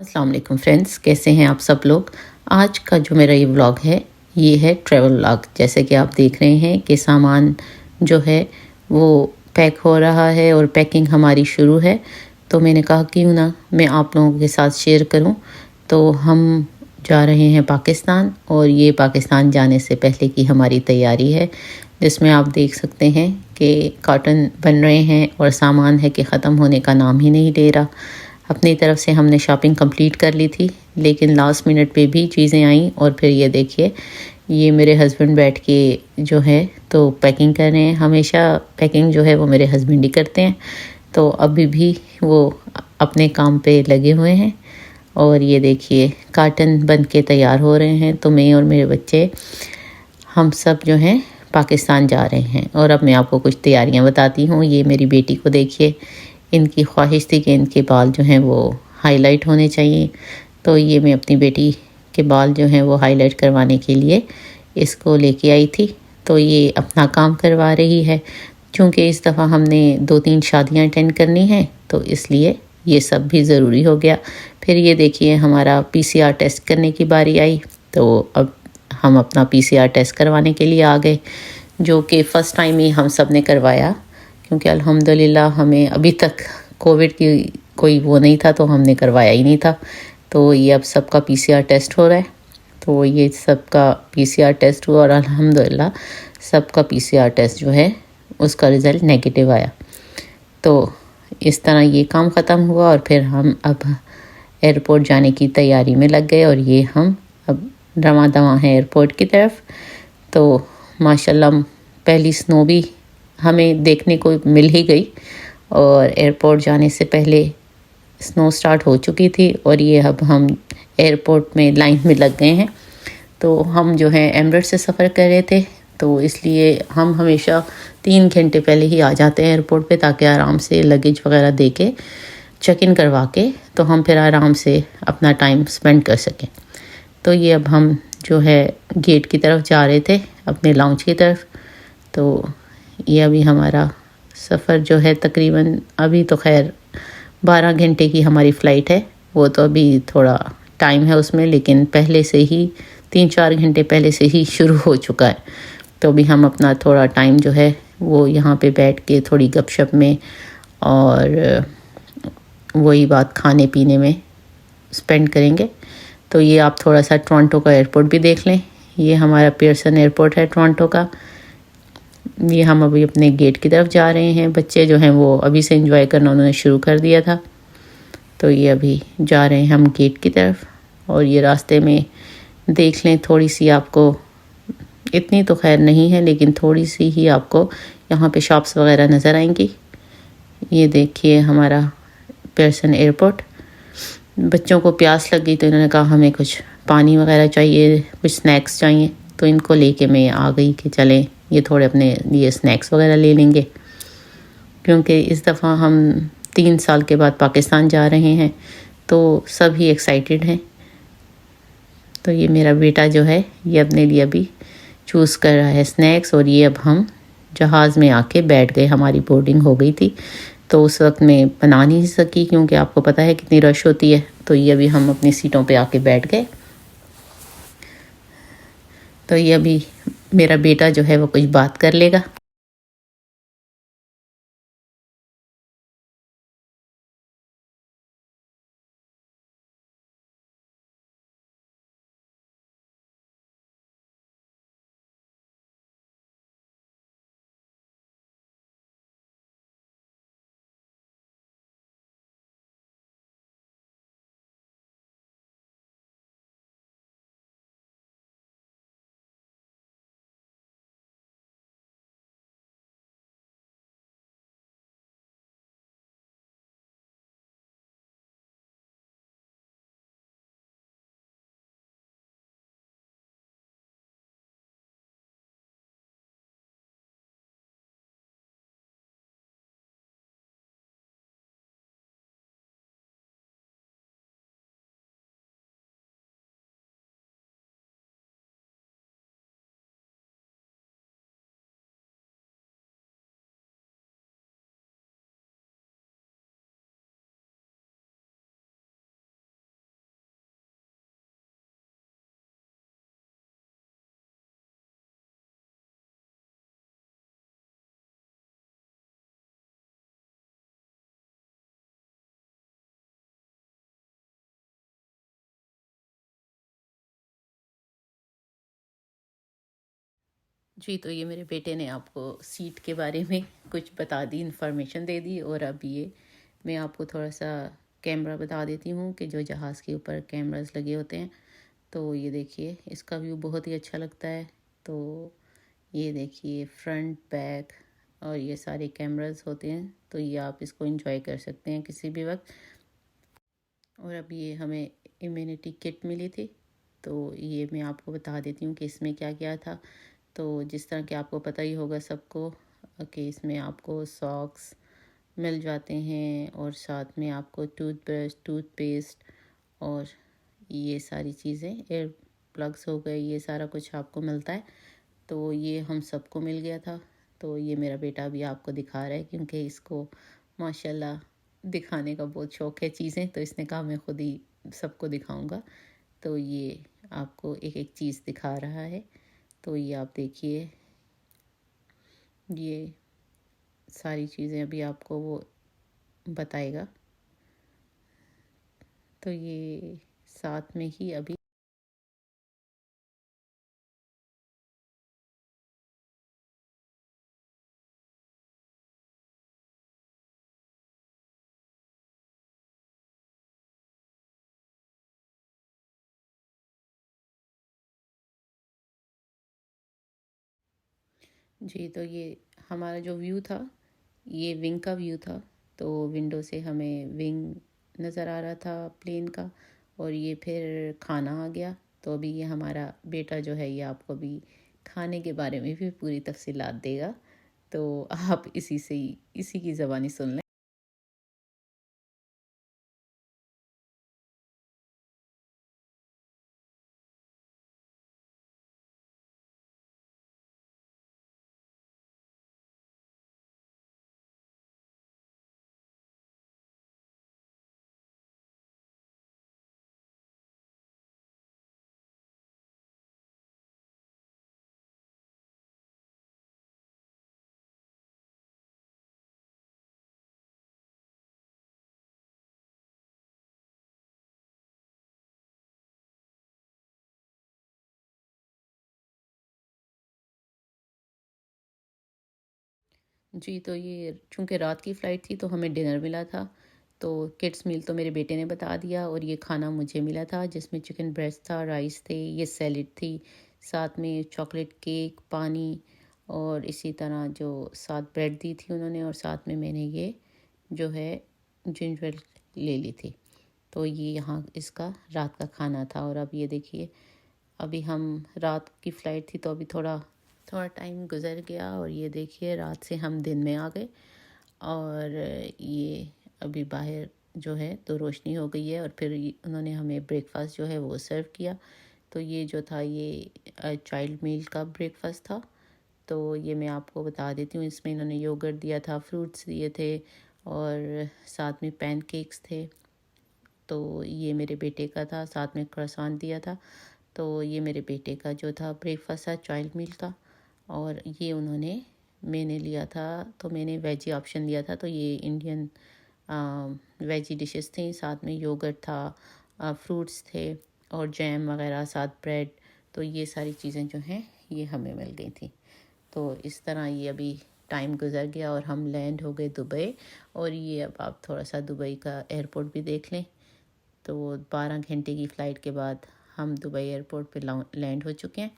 अस्सलाम वालेकुम फ्रेंड्स, कैसे हैं आप सब लोग। आज का जो मेरा ये व्लॉग है, ये है ट्रैवल व्लॉग। जैसे कि आप देख रहे हैं कि सामान जो है वो पैक हो रहा है और पैकिंग हमारी शुरू है। तो मैंने कहा क्यों ना मैं आप लोगों के साथ शेयर करूं। तो हम जा रहे हैं पाकिस्तान, और ये पाकिस्तान जाने से पहले की हमारी तैयारी है, जिसमें आप देख सकते हैं कि कॉटन बन रहे हैं और सामान है कि ख़त्म होने का नाम ही नहीं ले रहा। अपनी तरफ से हमने शॉपिंग कंप्लीट कर ली थी, लेकिन लास्ट मिनट पे भी चीज़ें आईं। और फिर ये देखिए, ये मेरे हस्बैंड बैठ के जो है तो पैकिंग कर रहे हैं। हमेशा पैकिंग जो है वो मेरे हस्बैंड ही करते हैं, तो अभी भी वो अपने काम पे लगे हुए हैं। और ये देखिए, कार्टन बन के तैयार हो रहे हैं। तो मैं और मेरे बच्चे, हम सब जो हैं पाकिस्तान जा रहे हैं। और अब मैं आपको कुछ तैयारियां बताती हूँ। ये मेरी बेटी को देखिए, इनकी ख्वाहिश थी कि इनके बाल जो हैं वो हाईलाइट होने चाहिए। तो ये मैं अपनी बेटी के बाल जो हैं वो हाईलाइट करवाने के लिए इसको लेके आई थी। तो ये अपना काम करवा रही है। चूँकि इस दफ़ा हमने 2-3 शादियां अटेंड करनी हैं, तो इसलिए ये सब भी ज़रूरी हो गया। फिर ये देखिए, हमारा पीसीआर टेस्ट करने की बारी आई। तो अब हम अपना पीसीआर टेस्ट करवाने के लिए आ गए, जो कि फ़र्स्ट टाइम ही हम सब ने करवाया, क्योंकि अल्हम्दुलिल्लाह हमें अभी तक कोविड की कोई वो नहीं था, तो हमने करवाया ही नहीं था। तो ये अब सबका पीसीआर टेस्ट हो रहा है। तो ये सबका पीसीआर टेस्ट हुआ और अल्हम्दुलिल्लाह सबका पीसीआर टेस्ट जो है उसका रिज़ल्ट नेगेटिव आया। तो इस तरह ये काम ख़त्म हुआ और फिर हम अब एयरपोर्ट जाने की तैयारी में लग गए। और ये हम अब रवां दवां हैं एयरपोर्ट की तरफ। तो माशाल्लाह पहली स्नो भी हमें देखने को मिल ही गई, और एयरपोर्ट जाने से पहले स्नो स्टार्ट हो चुकी थी। और ये अब हम एयरपोर्ट में लाइन में लग गए हैं। तो हम जो है एमिरेट्स से सफ़र कर रहे थे, तो इसलिए हम हमेशा 3 घंटे पहले ही आ जाते हैं एयरपोर्ट पे, ताकि आराम से लगेज वगैरह दे के चेक इन करवा के तो हम फिर आराम से अपना टाइम स्पेंड कर सकें। तो ये अब हम जो है गेट की तरफ जा रहे थे, अपने लाउंज की तरफ। तो ये अभी हमारा सफ़र जो है तकरीबन, अभी तो खैर 12 घंटे की हमारी फ़्लाइट है। वो तो अभी थोड़ा टाइम है उसमें, लेकिन पहले से ही 3-4 घंटे पहले से ही शुरू हो चुका है। तो अभी हम अपना थोड़ा टाइम जो है वो यहाँ पे बैठ के थोड़ी गपशप में और वही बात खाने पीने में स्पेंड करेंगे। तो ये आप थोड़ा सा टोरंटो का एयरपोर्ट भी देख लें। ये हमारा पियर्सन एयरपोर्ट है टोरंटो का। ये हम अभी अपने गेट की तरफ जा रहे हैं। बच्चे जो हैं वो अभी से एंजॉय करना उन्होंने शुरू कर दिया था। तो ये अभी जा रहे हैं हम गेट की तरफ। और ये रास्ते में देख लें, थोड़ी सी आपको, इतनी तो खैर नहीं है लेकिन थोड़ी सी ही आपको यहाँ पे शॉप्स वगैरह नज़र आएंगी। ये देखिए हमारा पियर्सन एयरपोर्ट। बच्चों को प्यास लगी तो इन्होंने कहा हमें कुछ पानी वगैरह चाहिए, कुछ स्नैक्स चाहिए। तो इनको लेके मैं आ गई कि चलें ये थोड़े अपने लिए स्नैक्स वगैरह ले लेंगे, क्योंकि इस दफ़ा हम 3 साल के बाद पाकिस्तान जा रहे हैं, तो सभी एक्साइटेड हैं। तो ये मेरा बेटा जो है ये अपने लिए अभी चूज़ कर रहा है स्नैक्स। और ये अब हम जहाज़ में आके बैठ गए, हमारी बोर्डिंग हो गई थी। तो उस वक्त मैं बना नहीं सकी, क्योंकि आपको पता है कितनी रश होती है। तो ये अभी हम अपनी सीटों पे आके बैठ गए। तो ये अभी मेरा बेटा जो है वो कुछ बात कर लेगा। जी, तो ये मेरे बेटे ने आपको सीट के बारे में कुछ बता दी, इन्फॉर्मेशन दे दी। और अब ये मैं आपको थोड़ा-सा कैमरा बता देती हूँ कि जो जहाज़ के ऊपर कैमरास लगे होते हैं, तो ये देखिए इसका व्यू बहुत ही अच्छा लगता है। तो ये देखिए फ्रंट, बैक और ये सारे कैमरास होते हैं, तो ये आप इसको एन्जॉय कर सकते हैं किसी भी वक़्त। और अब ये हमें इम्यूनिटी किट मिली थी, तो ये मैं आपको बता देती हूँ कि इसमें क्या-क्या था। तो जिस तरह कि आपको पता ही होगा सबको कि इसमें आपको सॉक्स मिल जाते हैं और साथ में आपको टूथब्रश, टूथपेस्ट और ये सारी चीज़ें, एयर प्लग्स हो गए, ये सारा कुछ आपको मिलता है। तो ये हम सबको मिल गया था। तो ये मेरा बेटा अभी आपको दिखा रहा है, क्योंकि इसको माशाल्लाह दिखाने का बहुत शौक है चीज़ें, तो इसने कहा मैं खुद ही सबको दिखाऊंगा। तो ये आपको एक एक चीज़ दिखा रहा है। तो ये आप देखिए, ये सारी चीज़ें अभी आपको वो बताएगा। तो ये साथ में ही अभी जी, तो ये हमारा जो व्यू था, ये विंग का व्यू था। तो विंडो से हमें विंग नज़र आ रहा था प्लेन का। और ये फिर खाना आ गया। तो अभी ये हमारा बेटा जो है, ये आपको अभी खाने के बारे में भी पूरी तफसीलात देगा। तो आप इसी से ही, इसी की ज़बानी सुन लें। जी, तो ये चूँकि रात की फ़्लाइट थी, तो हमें डिनर मिला था। तो किड्स मील तो मेरे बेटे ने बता दिया, और ये खाना मुझे मिला था जिसमें चिकन ब्रेस्ट था, राइस थे, ये सैलेड थी, साथ में चॉकलेट केक, पानी और इसी तरह जो साथ ब्रेड दी थी उन्होंने, और साथ में मैंने ये जो है जिंजर ले ली थी। तो ये यहाँ इसका रात का खाना था। और अब ये देखिए, अभी हम रात की फ़्लाइट थी, तो अभी थोड़ा थोड़ा टाइम गुजर गया, और ये देखिए रात से हम दिन में आ गए। और ये अभी बाहर जो है तो रोशनी हो गई है, और फिर उन्होंने हमें ब्रेकफास्ट जो है वो सर्व किया। तो ये जो था, ये चाइल्ड मील का ब्रेकफास्ट था। तो ये मैं आपको बता देती हूँ, इसमें इन्होंने योगर्ट दिया था, फ्रूट्स दिए थे, और साथ में पैनकेक्स थे। तो ये मेरे बेटे का था, साथ में क्रॉसान दिया था। तो ये मेरे बेटे का जो था ब्रेकफास्ट था चाइल्ड मील का। और ये उन्होंने, मैंने लिया था, तो मैंने वेजी ऑप्शन लिया था। तो ये इंडियन वेजी डिशेस थी, साथ में योगर्ट था, फ्रूट्स थे और जैम वगैरह, साथ ब्रेड। तो ये सारी चीज़ें जो हैं ये हमें मिल गई थी। तो इस तरह ये अभी टाइम गुजर गया, और हम लैंड हो गए दुबई। और ये अब आप थोड़ा सा दुबई का एयरपोर्ट भी देख लें। तो 12 घंटे की फ़्लाइट के बाद हम दुबई एयरपोर्ट पे लैंड हो चुके हैं।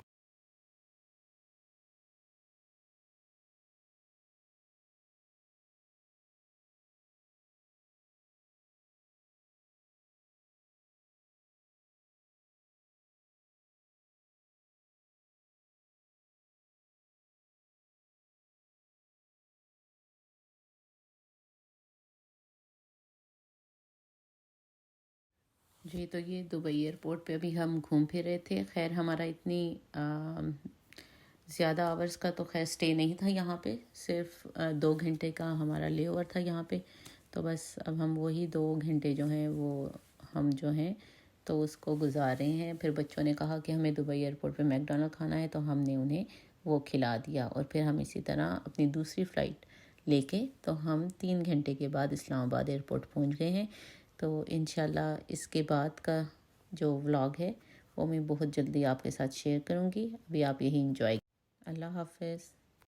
जी, तो ये दुबई एयरपोर्ट पे अभी हम घूम फिर रहे थे। ख़ैर हमारा इतनी ज़्यादा आवर्स का तो ख़ैर स्टे नहीं था यहाँ पे, सिर्फ़ 2 घंटे का हमारा लेओवर था यहाँ पे। तो बस अब हम वही 2 घंटे जो हैं वो हम जो हैं तो उसको गुज़ार रहे हैं। फिर बच्चों ने कहा कि हमें दुबई एयरपोर्ट पे मैकडॉनल्ड खाना है, तो हमने उन्हें वो खिला दिया। और फिर हम इसी तरह अपनी दूसरी फ़्लाइट लेके, तो हम 3 घंटे के बाद इस्लामाबाद एयरपोर्ट पहुँच गए हैं। तो इंशाल्लाह इसके बाद का जो व्लॉग है वो मैं बहुत जल्दी आपके साथ शेयर करूँगी। अभी आप यही इंजॉय। अल्लाह हाफ़िज़।